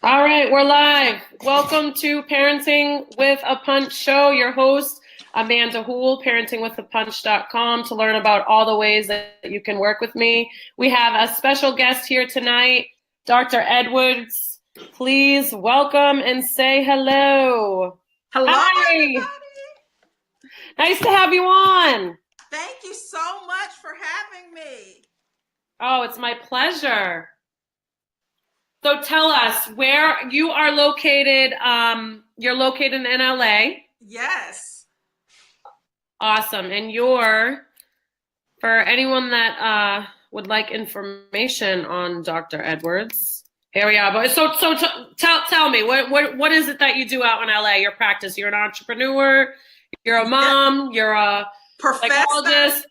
All right, we're live. Welcome to Parenting with a Punch show. Your host, Amanda Hool, parentingwithapunch.com, to learn about all the ways that you can work with me. We have a special guest here tonight, Dr. Edwards. Please welcome and say hello. Hello, Hi. everybody. Nice to have you on. Thank you so much for having me. Oh, it's my pleasure. So tell us where you are located. You're located in LA. Yes. Awesome. And for anyone that would like information on Dr. Edwards, here we are. But tell me, what is it that you do out in LA? Your practice? You're an entrepreneur. You're a mom. You're a Professor. Psychologist.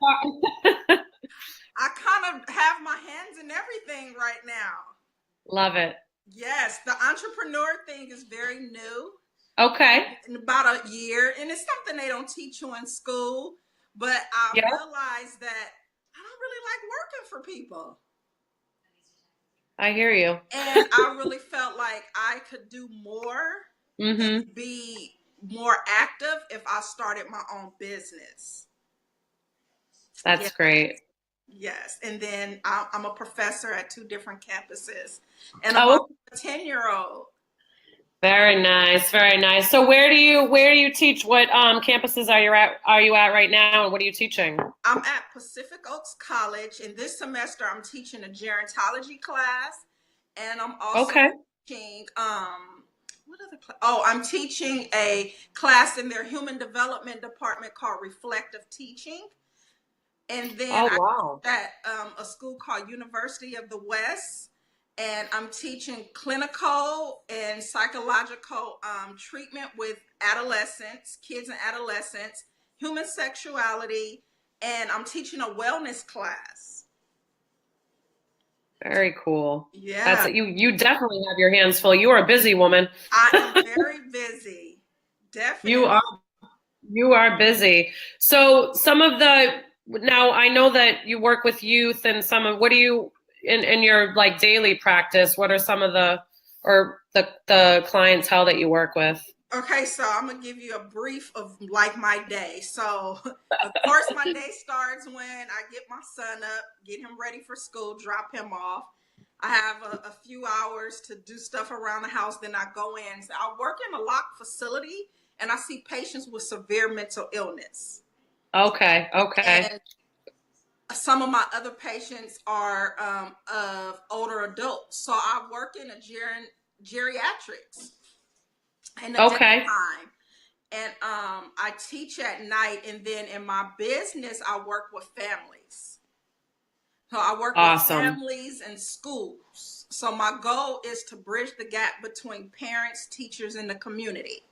I kind of have my hands in everything right now. Love it. Yes, the entrepreneur thing is very new. Okay. In about a year, and it's something they don't teach you in school. But I realized that I don't really like working for people. I hear you. And I really felt like I could do more and be more active if I started my own business. That's great. Yes. And then I'm a professor at 2 different campuses, and I'm a 10-year-old. Very nice. Very nice. So where do you teach? What campuses are you at right now, and what are you teaching? I'm at Pacific Oaks College, and this semester I'm teaching a gerontology class, and I'm also teaching what other class? Oh, I'm teaching a class in their human development department called reflective teaching. And then I teach at a school called University of the West, and I'm teaching clinical and psychological treatment with adolescents, kids and adolescents, human sexuality, and I'm teaching a wellness class. Very cool. Yeah. You definitely have your hands full. You are a busy woman. I am very busy. Definitely. You are busy. So now I know that you work with youth, and what do you in your like daily practice, what are some of the clientele that you work with? Okay, so I'm gonna give you a brief of like my day. So of course my day starts when I get my son up, get him ready for school, drop him off. I have a few hours to do stuff around the house. Then I go in. So I work in a locked facility, and I see patients with severe mental illness. Okay. And some of my other patients are of older adults. So I work in a geriatrics in the daytime. And I teach at night, and then in my business, I work with families. So I work with families and schools. So my goal is to bridge the gap between parents, teachers, and the community.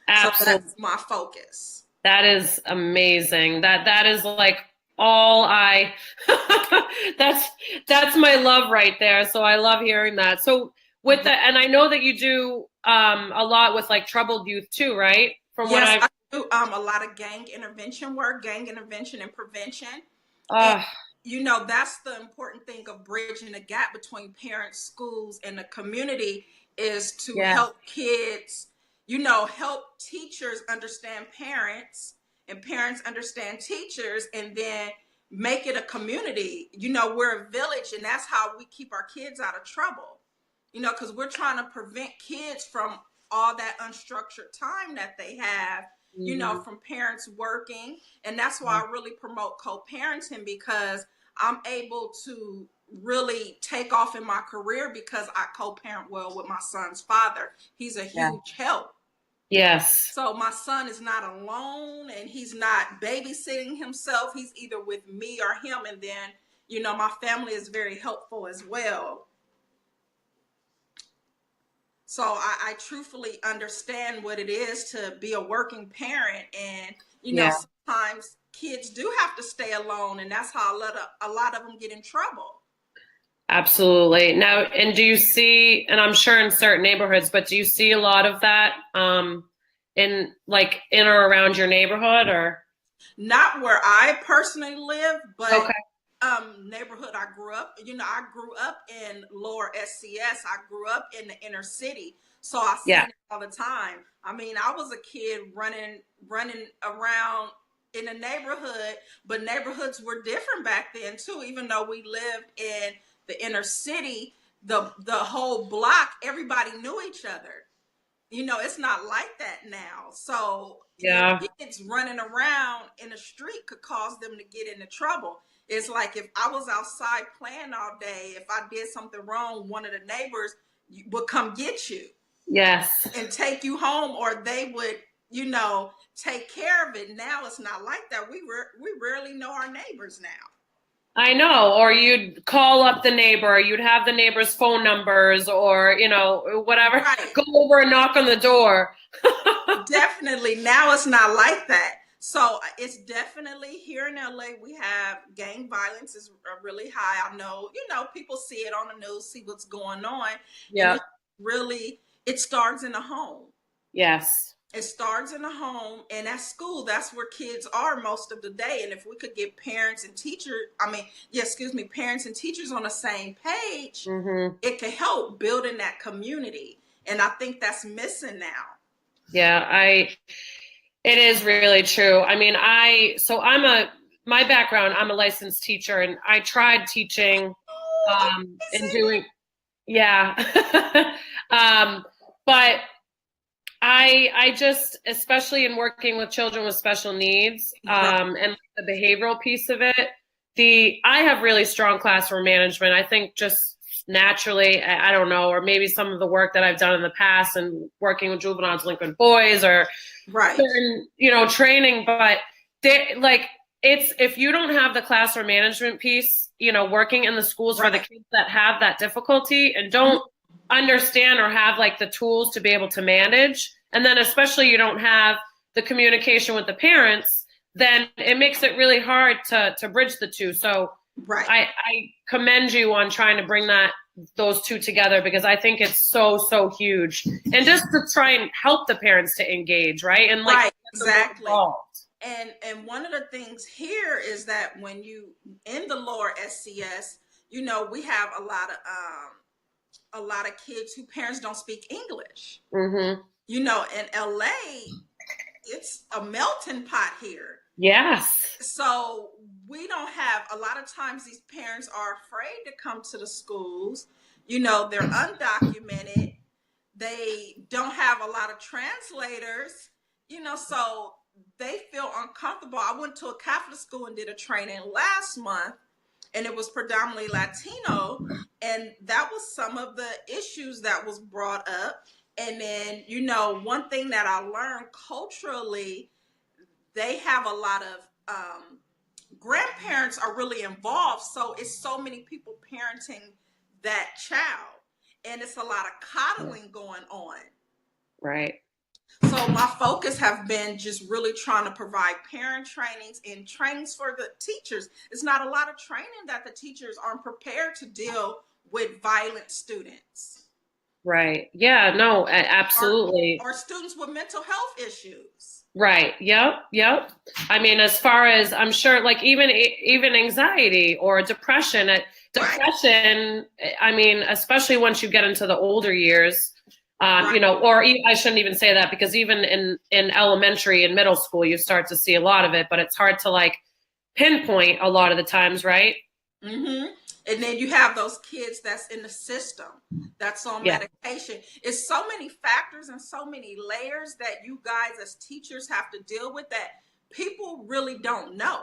Absolutely. So that's my focus. That is amazing. That is like that's my love right there. So I love hearing that. So with and I know that you do a lot with like troubled youth too, right? I do a lot of gang intervention work, gang intervention and prevention. And, that's the important thing of bridging the gap between parents, schools, and the community is to help kids, help teachers understand parents and parents understand teachers, and then make it a community. We're a village, and that's how we keep our kids out of trouble, because we're trying to prevent kids from all that unstructured time that they have, from parents working. And that's why I really promote co-parenting, because I'm able to really take off in my career because I co-parent well with my son's father. He's a huge help. Yes. So my son is not alone, and he's not babysitting himself. He's either with me or him. And then, my family is very helpful as well. So I truthfully understand what it is to be a working parent. And, sometimes kids do have to stay alone, and that's how a lot of them get in trouble. Absolutely. Now, and do you see, and I'm sure in certain neighborhoods, but do you see a lot of that in or around your neighborhood, or? Not where I personally live, but neighborhood I grew up, I grew up in lower SCS. I grew up in the inner city. So I seen it all the time. I mean, I was a kid running around in the neighborhood, but neighborhoods were different back then too. Even though we lived in the inner city, the whole block, everybody knew each other. It's not like that now. So kids running around in the street could cause them to get into trouble. It's like if I was outside playing all day, if I did something wrong, one of the neighbors would come get you. Yes. And take you home, or they would, take care of it. Now it's not like that. We rarely know our neighbors now. I know, or you'd call up the neighbor, you'd have the neighbor's phone numbers, or, whatever. Right. Go over and knock on the door. Definitely. Now it's not like that. So it's definitely here in LA, we have gang violence is really high. I know, people see it on the news, see what's going on. Yeah. It starts in the home. Yes. It starts in the home, and at school, that's where kids are most of the day. And if we could get parents and teachers on the same page, it could help building that community. And I think that's missing now. Yeah, it is really true. I mean, my background, I'm a licensed teacher, and I tried teaching and doing, but I just, especially in working with children with special needs, and the behavioral piece of it, I have really strong classroom management. I think just naturally, I don't know, or maybe some of the work that I've done in the past and working with juvenile delinquent boys or certain, training, but if you don't have the classroom management piece, working in the schools for the kids that have that difficulty and don't understand or have like the tools to be able to manage, and then especially you don't have the communication with the parents, then it makes it really hard to bridge the two. So I commend you on trying to bring those two together, because I think it's so huge, and just to try and help the parents to engage, right? And exactly. And one of the things here is that when you in the lower SCS, we have a lot of kids whose parents don't speak English. In LA, it's a melting pot here. Yes. So we don't have, a lot of times these parents are afraid to come to the schools. They're undocumented. They don't have a lot of translators, so they feel uncomfortable. I went to a Catholic school and did a training last month, and it was predominantly Latino. And that was some of the issues that was brought up. And then, one thing that I learned culturally, they have a lot of grandparents are really involved. So it's so many people parenting that child. And it's a lot of coddling going on. Right. So my focus have been just really trying to provide parent trainings and trainings for the teachers. It's not a lot of training that the teachers aren't prepared to deal with violent students. Right. Yeah, no, absolutely. Or students with mental health issues. Right. Yep. I mean, as far as I'm sure, like even anxiety or depression, I mean, especially once you get into the older years, or I shouldn't even say that, because even in elementary and middle school, you start to see a lot of it, but it's hard to like pinpoint a lot of the times, right? And then you have those kids that's in the system, that's on medication. It's so many factors and so many layers that you guys as teachers have to deal with that people really don't know.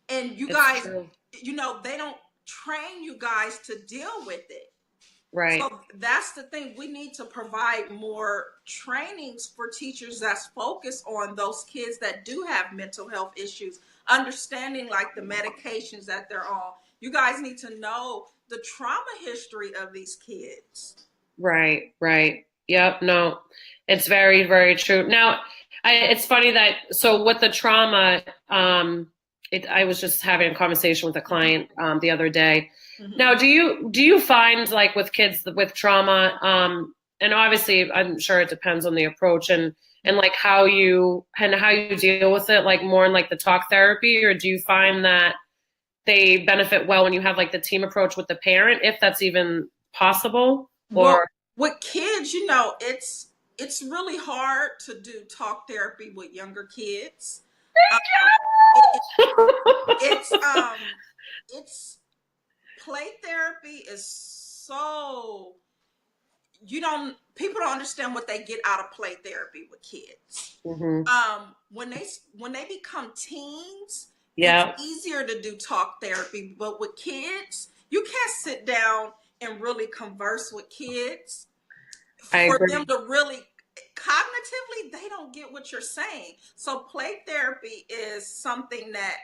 And you guys, they don't train you guys to deal with it. Right. So that's the thing. We need to provide more trainings for teachers that's focused on those kids that do have mental health issues, understanding like the medications that they're on. You guys need to know the trauma history of these kids. Right. Yep. No, it's very, very true. Now, it's funny that, so with the trauma, I was just having a conversation with a client the other day. Now, do you find like with kids with trauma, and obviously I'm sure it depends on the approach and like how you deal with it, like more in like the talk therapy, or do you find that they benefit well when you have like the team approach with the parent, if that's even possible? Well, Or with kids, it's really hard to do talk therapy with younger kids. Um, it, it's it's play therapy is so people don't understand what they get out of play therapy with kids. mm-hmm. When they become teens, Yeah. it's easier to do talk therapy, but with kids, you can't sit down and really converse with kids. I For agree. them to really cognitively, they don't get what you're saying. So play therapy is something that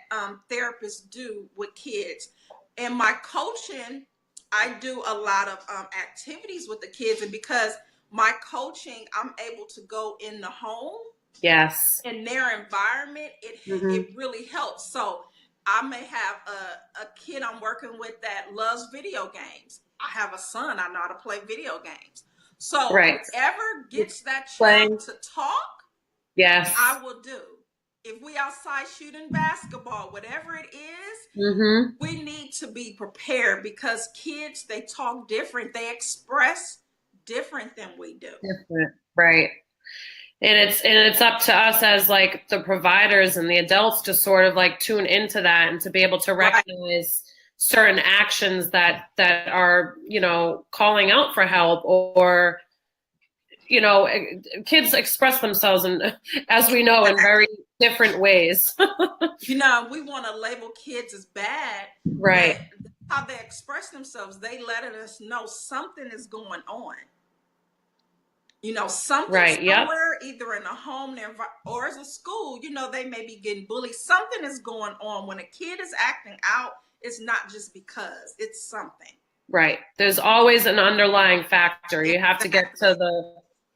therapists do with kids. In my coaching, I do a lot of activities with the kids, and because my coaching, I'm able to go in the home, Yes, in their environment. It really helps. So I may have a kid I'm working with that loves video games. I have a son, I know how to play video games. So right. whoever gets that Playing. child to talk, Yes, I will do. If we outside shooting basketball, whatever it is, we need to be prepared, because kids, they talk different. They express different than we do. different. Right. And it's up to us as like the providers and the adults to sort of like tune into that and to be able to recognize certain actions that are, calling out for help, or kids express themselves, and as we know, in very different ways. We want to label kids as bad, right? But how they express themselves, they letting us know something is going on. Something somewhere, either in a home or as a school, they may be getting bullied. Something is going on. When a kid is acting out, it's not just because, it's something. Right. There's always an underlying factor. You have to get to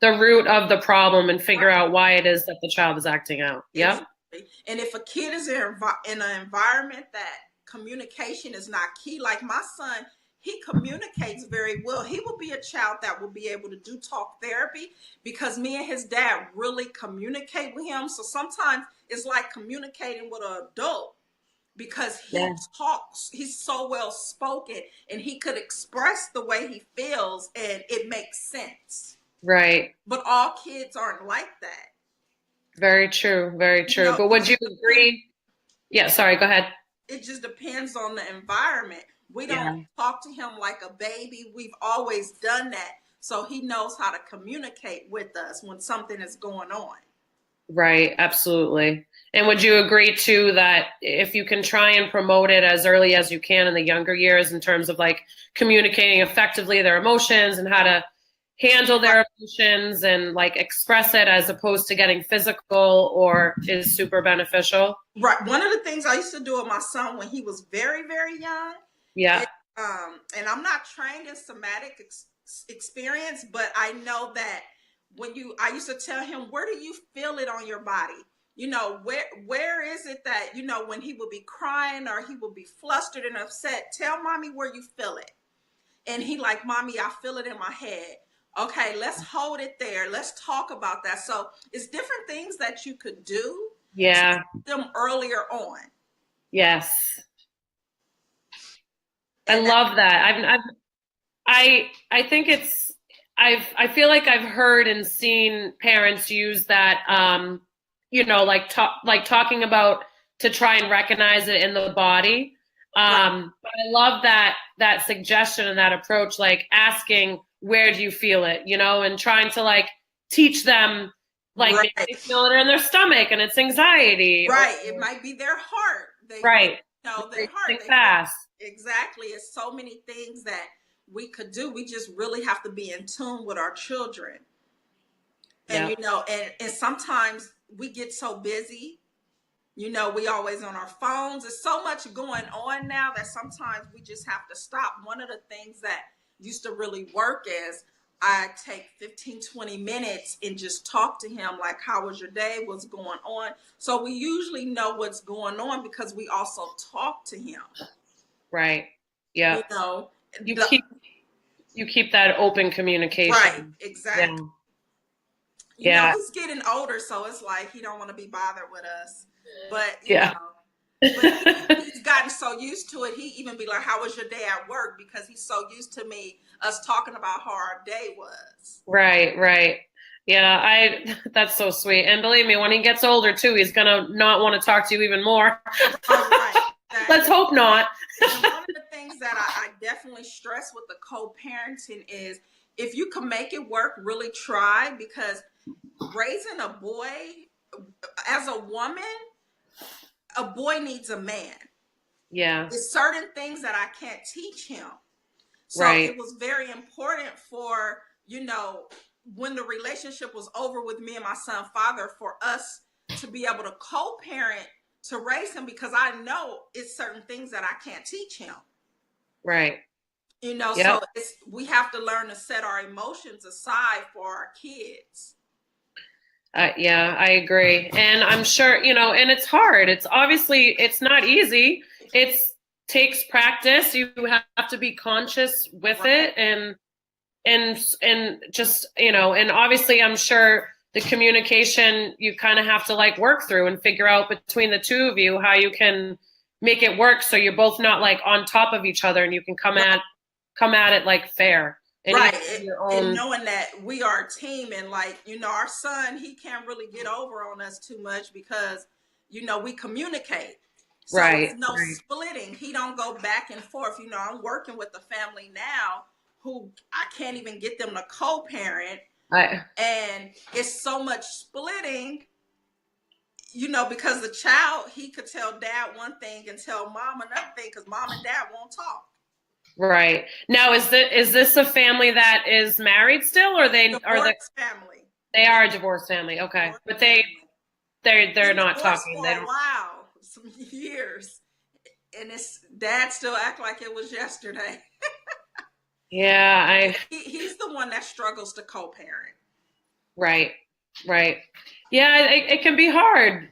the root of the problem and figure out why it is that the child is acting out. Yep. Exactly. And if a kid is in an environment that communication is not key, like my son, he communicates very well. He will be a child that will be able to do talk therapy, because me and his dad really communicate with him. So sometimes it's like communicating with an adult, because he talks, he's so well spoken, and he could express the way he feels, and it makes sense. Right. But all kids aren't like that. Very true. Very true. But would you agree? Yeah, sorry, go ahead. It just depends on the environment. We don't talk to him like a baby. We've always done that. So he knows how to communicate with us when something is going on. Right, absolutely. And would you agree too that if you can try and promote it as early as you can in the younger years, in terms of like communicating effectively their emotions and how to handle their emotions and like express it, as opposed to getting physical, or is super beneficial? Right. One of the things I used to do with my son when he was very, very young. Yeah. And I'm not trained in somatic experience, but I know that I used to tell him, where do you feel it on your body? Where is it that, when he would be crying or he would be flustered and upset, tell mommy where you feel it. And he like, mommy, I feel it in my head. Okay, let's hold it there. Let's talk about that. So it's different things that you could do. Yeah. Them earlier on. Yes. I love that. I think I feel like I've heard and seen parents use that, like talking about, to try and recognize it in the body. But I love that suggestion and that approach, like asking, where do you feel it, and trying to like teach them, like they feel it in their stomach and it's anxiety. Right. It might be their heart. Their heart. They fast. Exactly. It's so many things that we could do. We just really have to be in tune with our children. And, and sometimes we get so busy, we always on our phones. There's so much going on now that sometimes we just have to stop. One of the things that used to really work is I take 15, 20 minutes and just talk to him, like, how was your day? What's going on? So we usually know what's going on because we also talk to him. Right. Yeah. You keep that open communication. Right. Exactly. Yeah. He's getting older, so it's like he don't want to be bothered with us. But but he's gotten so so used to it, he even be like, how was your day at work? Because he's so used to us talking about how our day was. Right, right. Yeah, that's so sweet. And believe me, when he gets older too, he's gonna not want to talk to you even more. All right. Exactly. Let's hope not. And one of the things that I definitely stress with the co-parenting is if you can make it work, really try, because raising a boy as a woman, a boy needs a man. Yeah. There's certain things that I can't teach him. So right. It was very important for, when the relationship was over with me and my son's father, for us to be able to co-parent to raise him, because I know it's certain things that I can't teach him. Right. Yep. So we have to learn to set our emotions aside for our kids. Yeah, I agree. And I'm sure, and it's hard. It's not easy. It takes practice. You have to be conscious with it and just, and obviously I'm sure the communication you kind of have to like work through and figure out between the two of you how you can make it work so you're both not like on top of each other and you can come at it like fair. And and knowing that we are a team, and like, our son, he can't really get over on us too much because, we communicate. So it's no splitting. He don't go back and forth. I'm working with a family now who I can't even get them to co-parent. And it's so much splitting, because the child, he could tell dad one thing and tell mom another thing because mom and dad won't talk. Right. Now, is this a family that is married still, or are they family? They are a divorced family. Okay. But they're not talking. For a while, some years. And dad still act like it was yesterday. Yeah, he's the one that struggles to co-parent. Right. Yeah, it can be hard.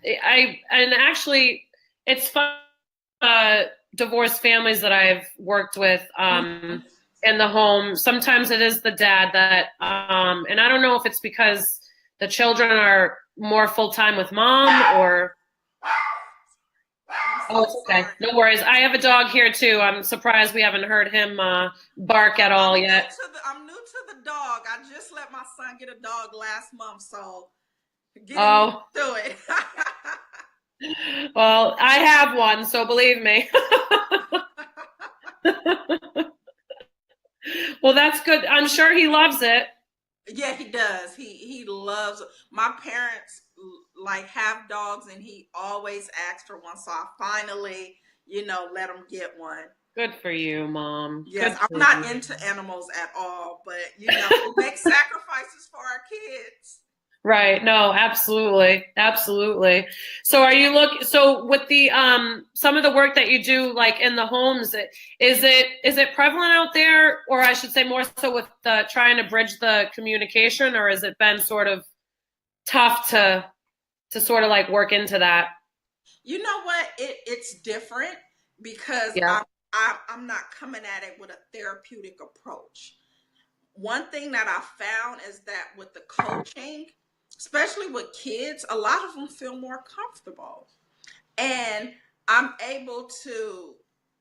And actually it's fun. Divorced families that I've worked with in the home. Sometimes it is the dad that, and I don't know if it's because the children are more full-time with mom or. Oh, it's okay. No worries. I have a dog here too. I'm surprised we haven't heard him bark at all yet. I'm new to the dog. I just let my son get a dog last month, so getting to it. Well, I have one, so believe me. Well, that's good. I'm sure he loves it. Yeah, he does. He loves. My parents like have dogs, and he always asks for one. So I finally, let him get one. Good for you, Mom. Yes, I'm not into animals at all, but we make sacrifices for our kids. Right. No, absolutely. So so with the some of the work that you do like in the homes, is it prevalent out there, or I should say more so with trying to bridge the communication, or has it been sort of tough to sort of like work into that? You know what? It's different because I'm not coming at it with a therapeutic approach. One thing that I found is that with the coaching, especially with kids, a lot of them feel more comfortable. And I'm able to,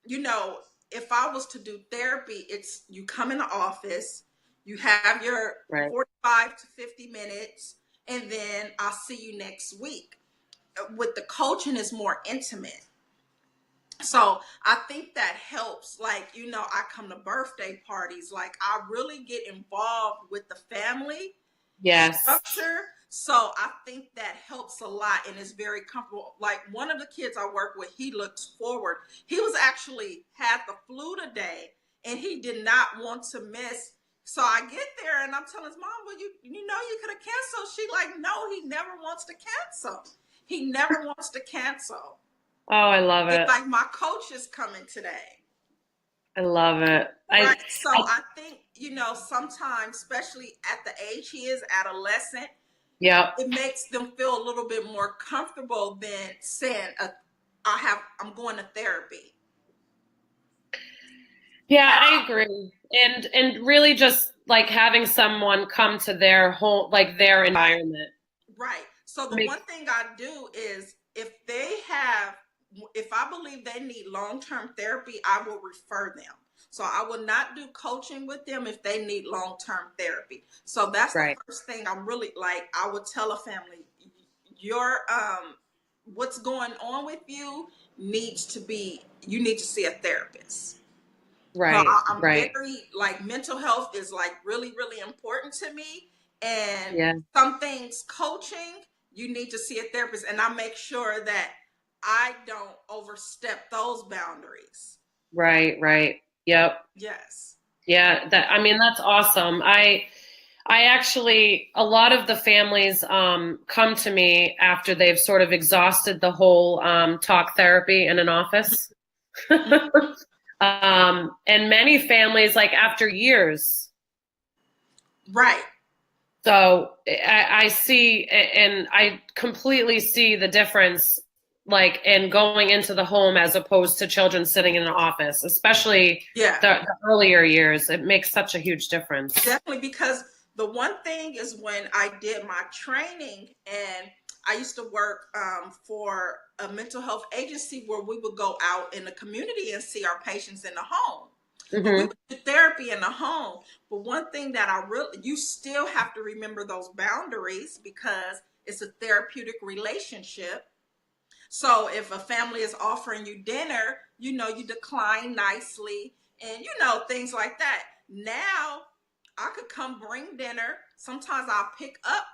if I was to do therapy, it's you come in the office, you have your 45 to 50 minutes, and then I'll see you next week. With the coaching, it's more intimate. So I think that helps. Like, I come to birthday parties, like I really get involved with the family structure. So I think that helps a lot and is very comfortable. Like one of the kids I work with, he looks forward. He was actually had the flu today and he did not want to miss. So I get there and I'm telling his mom, well, you could have canceled. She like, no, he never wants to cancel. He never wants to cancel. Oh, I love it. It's like my coach is coming today. I love it. Right. I think, sometimes, especially at the age he is, adolescent, it makes them feel a little bit more comfortable than saying, I'm going to therapy. Yeah, I agree. And really just like having someone come to their home, like their environment. Right. So the one thing I do is if they have if I believe they need long-term therapy, I will refer them. So I will not do coaching with them if they need long-term therapy. So that's the Right. first thing I'm really like, I would tell a family, your what's going on with you needs to be, you need to see a therapist. So Right. I'm Right. very like, mental health is like really, really important to me. And Yeah. some things, coaching, you need to see a therapist. And I make sure that I don't overstep those boundaries. Right. Right. Yep. Yes. Yeah. I mean, that's awesome. I actually, a lot of the families come to me after they've sort of exhausted the whole talk therapy in an office. And many families, like after years. Right. So I see, and I completely see the difference, like in going into the home as opposed to children sitting in an office, especially Yeah. the earlier years. It makes such a huge difference. Definitely, because the one thing is, when I did my training, and I used to work for a mental health agency where we would go out in the community and see our patients in the home. But we would do therapy in the home. But one thing that you still have to remember those boundaries, because it's a therapeutic relationship. So if a family is offering you dinner, you decline nicely, and things like that. Now I could come bring dinner. Sometimes I'll pick up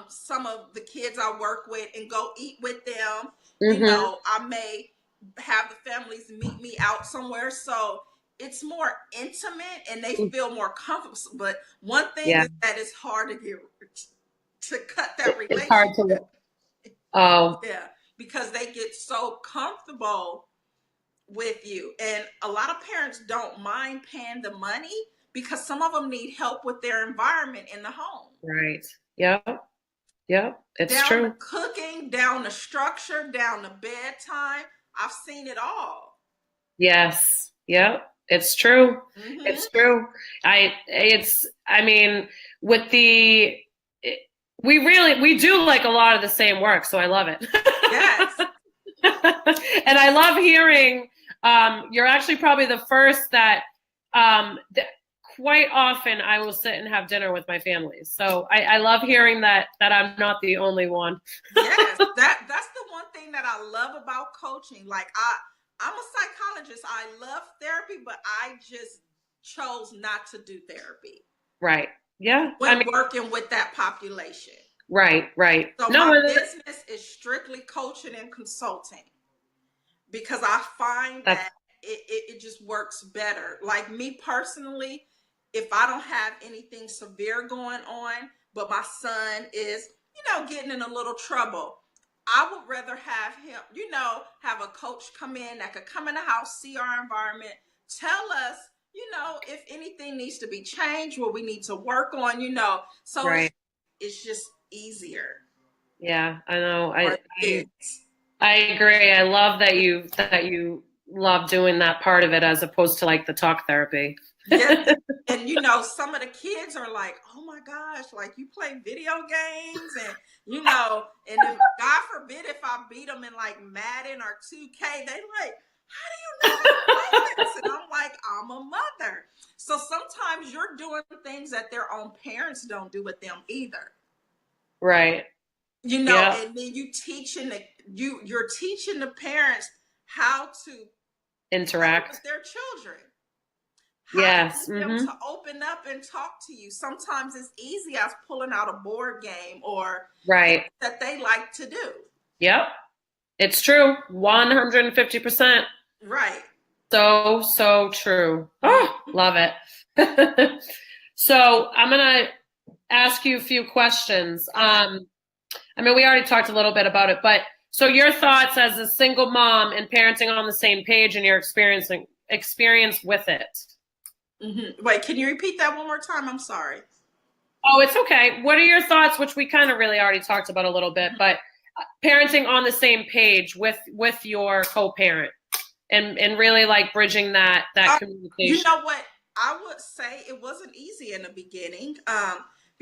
some of the kids I work with and go eat with them. I may have the families meet me out somewhere. So it's more intimate and they feel more comfortable. But one thing is that it's hard to cut that It's hard to. relationship. Oh, Yeah, because they get so comfortable with you. And a lot of parents don't mind paying the money, because some of them need help with their environment in the home. right. Yep. Yep. It's Down to true. cooking, down to structure, down to bedtime. I've seen it all. Yes. Yep. It's true. Mm-hmm. It's true. I mean, with the, we do like a lot of the same work, so I love it. Yes. And I love hearing, you're actually probably the first that, quite often I will sit and have dinner with my family. So I love hearing that I'm not the only one. Yes, that's the one thing that I love about coaching. Like, I'm a psychologist. I love therapy, but I just chose not to do therapy. Right. Yeah. When working with that population. Right. Right. So No, my business is strictly coaching and consulting, because I find that it just works better. Like me personally, if I don't have anything severe going on, but my son is, getting in a little trouble, I would rather have him, have a coach come in that could come in the house, see our environment, tell us, if anything needs to be changed, what we need to work on, so right. it's just easier. Yeah, I know. I I agree. I love that you love doing that part of it as opposed to like the talk therapy. Yeah. And some of the kids are like, oh my gosh, like you play video games, and and if God forbid if I beat them in like Madden or 2K, they like, how do you know I play this? And I'm like, I'm a mother. So sometimes you're doing things that their own parents don't do with them either. Right. And then you're teaching the parents how to interact with their children. Yes. Them to open up and talk to you. Sometimes it's easy as pulling out a board game or right that they like to do. Yep. It's true. 150%. Right. So true. Oh, love it. So I'm going to ask you a few questions. I mean, we already talked a little bit about it, but so your thoughts as a single mom and parenting on the same page and your experience with it. Wait, can you repeat that one more time? I'm sorry. Oh, it's okay. What are your thoughts, which we kind of really already talked about a little bit, but parenting on the same page with your co-parent and really like bridging that communication? You know what? I would say it wasn't easy in the beginning,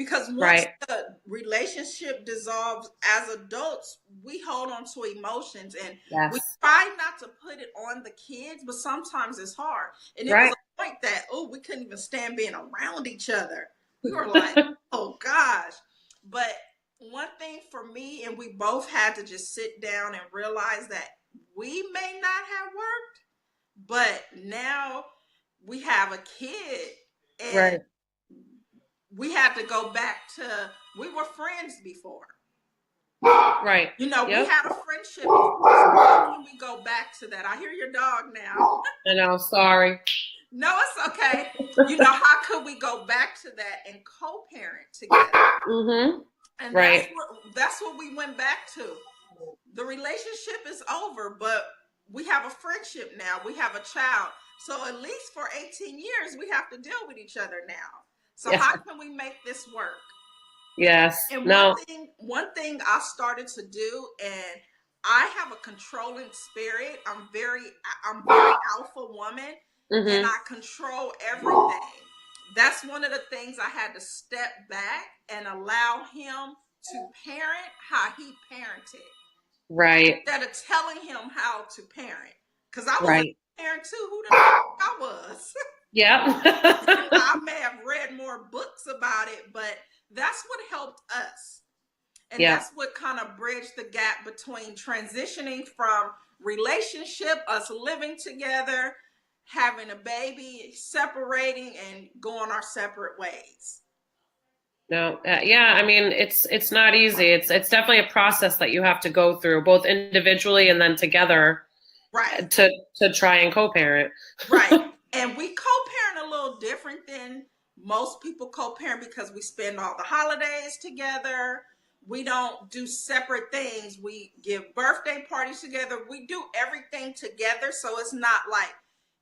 Because once the relationship dissolves as adults, we hold on to emotions, and we try not to put it on the kids, but sometimes it's hard. And it was a point that, we couldn't even stand being around each other. We were like, oh gosh. But one thing for me, and we both had to just sit down and realize that we may not have worked, but now we have a kid, and we had to go back to, we were friends before. Right. We had a friendship before. So how can we go back to that? I hear your dog now. I know, sorry. No, it's okay. How could we go back to that and co-parent together? Mm-hmm. And that's what we went back to. The relationship is over, but we have a friendship now. We have a child. So at least for 18 years, we have to deal with each other now. So how can we make this work? Yes. And one thing I started to do, and I have a controlling spirit. I'm very alpha woman, and I control everything. That's one of the things I had to step back and allow him to parent how he parented. Right. Instead of telling him how to parent. Because I was a parent too. Who the heck I was. Yeah. I may have read more books about it, but that's what helped us. And that's what kind of bridged the gap between transitioning from relationship, us living together, having a baby, separating, and going our separate ways. No, I mean, it's not easy. It's definitely a process that you have to go through, both individually and then together, to try and co-parent. Right. And we co-parent a little different than most people co-parent, because we spend all the holidays together. We don't do separate things. We give birthday parties together. We do everything together. So it's not like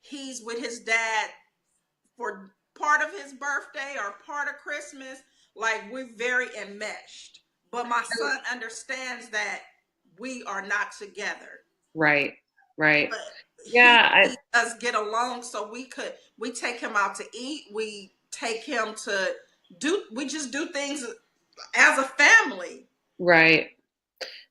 he's with his dad for part of his birthday or part of Christmas. Like, we're very enmeshed. But my son understands that we are not together. Right. But he does get along, so we take him out to eat. We take him to we just do things as a family. Right.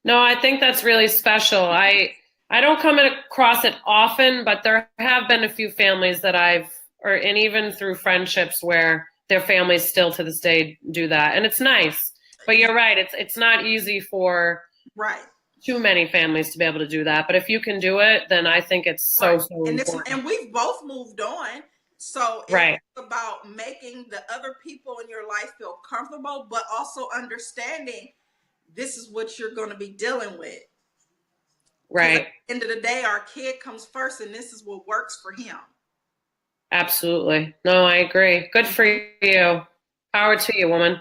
No, I think that's really special. I don't come across it often, but there have been a few families that and even through friendships where their families still to this day do that. And it's nice, but you're right. It's not easy for too many families to be able to do that. But if you can do it, then I think it's so important. And we've both moved on. So it's about making the other people in your life feel comfortable, but also understanding this is what you're going to be dealing with. Right. At the end of the day, our kid comes first, and this is what works for him. Absolutely. No, I agree. Good for you. Power to you, woman.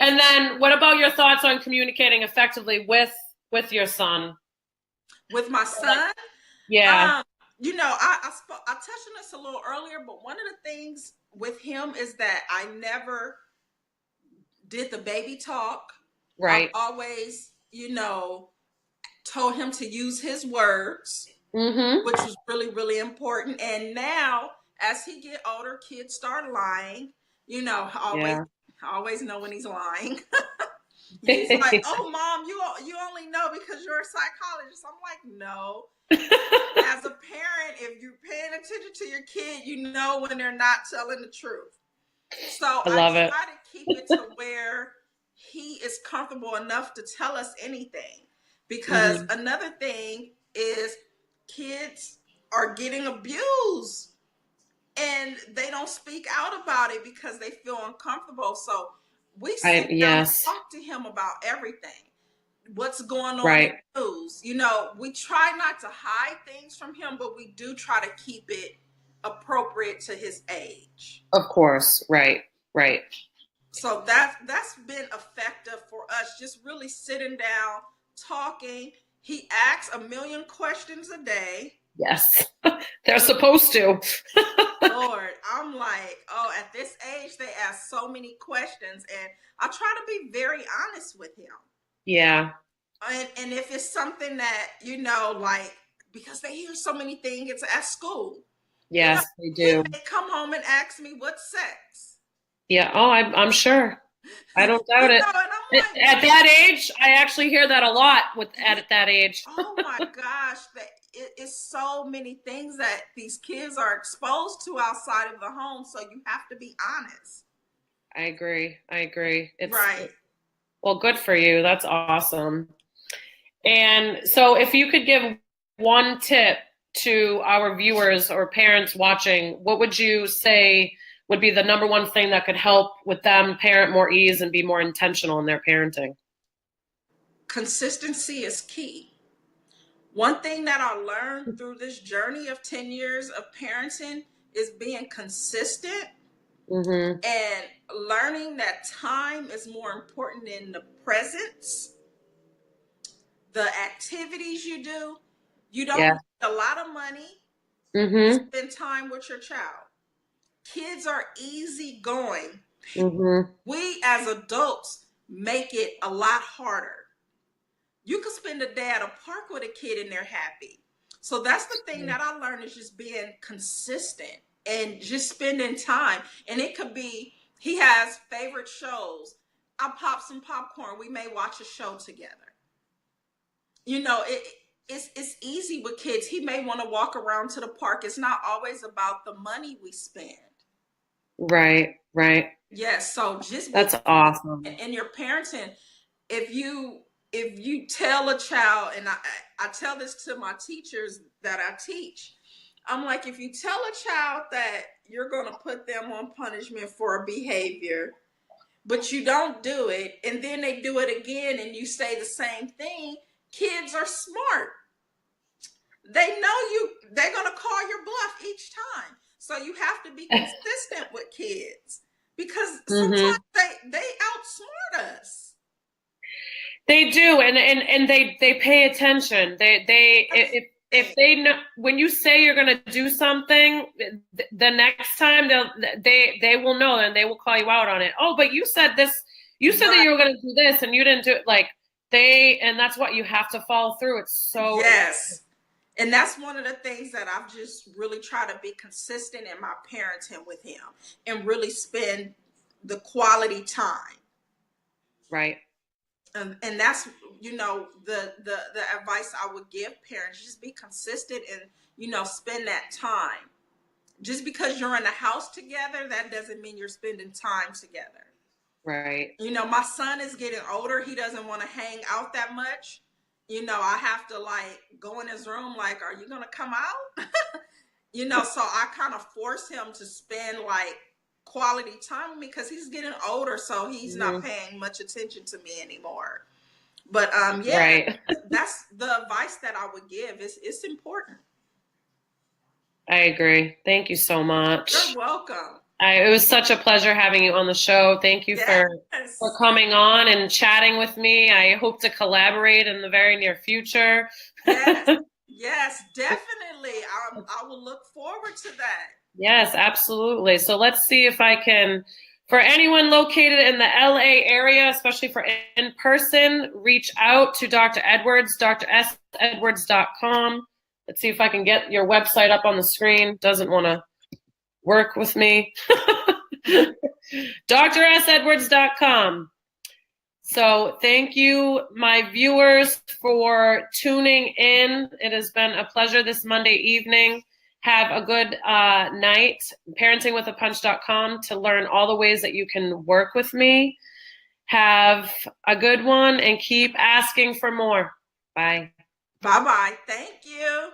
And then what about your thoughts on communicating effectively with your son? With my son? Yeah. I touched on this a little earlier, but one of the things with him is that I never did the baby talk. Right. I always, told him to use his words, which was really, really important. And now, as he get older, kids start lying. I always know when he's lying. He's like, "Oh, Mom, you only know because you're a psychologist." I'm like, "No." As a parent, if you're paying attention to your kid, you know when they're not telling the truth. So I try to keep it to where he is comfortable enough to tell us anything. Because another thing is, kids are getting abused and they don't speak out about it because they feel uncomfortable. So we sit down and talk to him about everything. What's going on in the news? We try not to hide things from him, but we do try to keep it appropriate to his age. Of course. Right. So that's been effective for us, just really sitting down, talking. He asks 1 million questions a day. Yes, they're supposed to. Lord, I'm like, at this age, they ask so many questions, and I try to be very honest with him. Yeah. And if it's something that, because they hear so many things at school, Yes, they He do. may come home and ask me what sex. Yeah. Oh, I'm sure. I don't doubt it. And I'm like, At that age, I actually hear that a lot at that age. oh my gosh, it's so many things that these kids are exposed to outside of the home. So you have to be honest. I agree. Right. Well, good for you. That's awesome. And so if you could give one tip to our viewers or parents watching, what would you say would be the number one thing that could help with them parent more ease and be more intentional in their parenting? Consistency is key. One thing that I learned through this journey of 10 years of parenting is being consistent and learning that time is more important than the presence, the activities you do. You don't need a lot of money to spend time with your child. Kids are easy going. We as adults make it a lot harder. You could spend a day at a park with a kid and they're happy. So that's the thing that I learned, is just being consistent and just spending time. And it could be, he has favorite shows. I pop some popcorn. We may watch a show together. You know, it's easy with kids. He may want to walk around to the park. It's not always about the money we spend. Right. Yes. So just that's awesome. And your parenting, if you tell a child, and I tell this to my teachers that I teach, I'm like, if you tell a child that you're going to put them on punishment for a behavior, but you don't do it, and then they do it again and you say the same thing, kids are smart. They know they're going to call your bluff each time. So you have to be consistent with kids, because sometimes they outsmart us. They do, and they pay attention. If they know, when you say you're going to do something, the next time they will know, and they will call you out on it. Oh, but you said this. You said that you were going to do this, and you didn't do it. And that's what you have to follow through. It's so And that's one of the things that I've just really tried to be consistent in my parenting with him, and really spend the quality time. Right. And that's, the advice I would give parents: just be consistent and, spend that time. Just because you're in the house together, that doesn't mean you're spending time together. Right. My son is getting older. He doesn't want to hang out that much. I have to go in his room, are you going to come out? So I kind of force him to spend quality time with me, because he's getting older. So he's not paying much attention to me anymore. But that's the advice that I would give. It's important. I agree. Thank you so much. You're welcome. It was such a pleasure having you on the show. Thank you for coming on and chatting with me. I hope to collaborate in the very near future. Yes, definitely. I will look forward to that. Yes, absolutely. So let's see if I can, for anyone located in the LA area, especially for in-person, reach out to Dr. Edwards, drsedwards.com. Let's see if I can get your website up on the screen. Doesn't want to work with me. drsedwards.com. So thank you, my viewers, for tuning in. It has been a pleasure this Monday evening. Have a good night. Parentingwithapunch.com to learn all the ways that you can work with me. Have a good one and keep asking for more. Bye. Bye-bye. Thank you.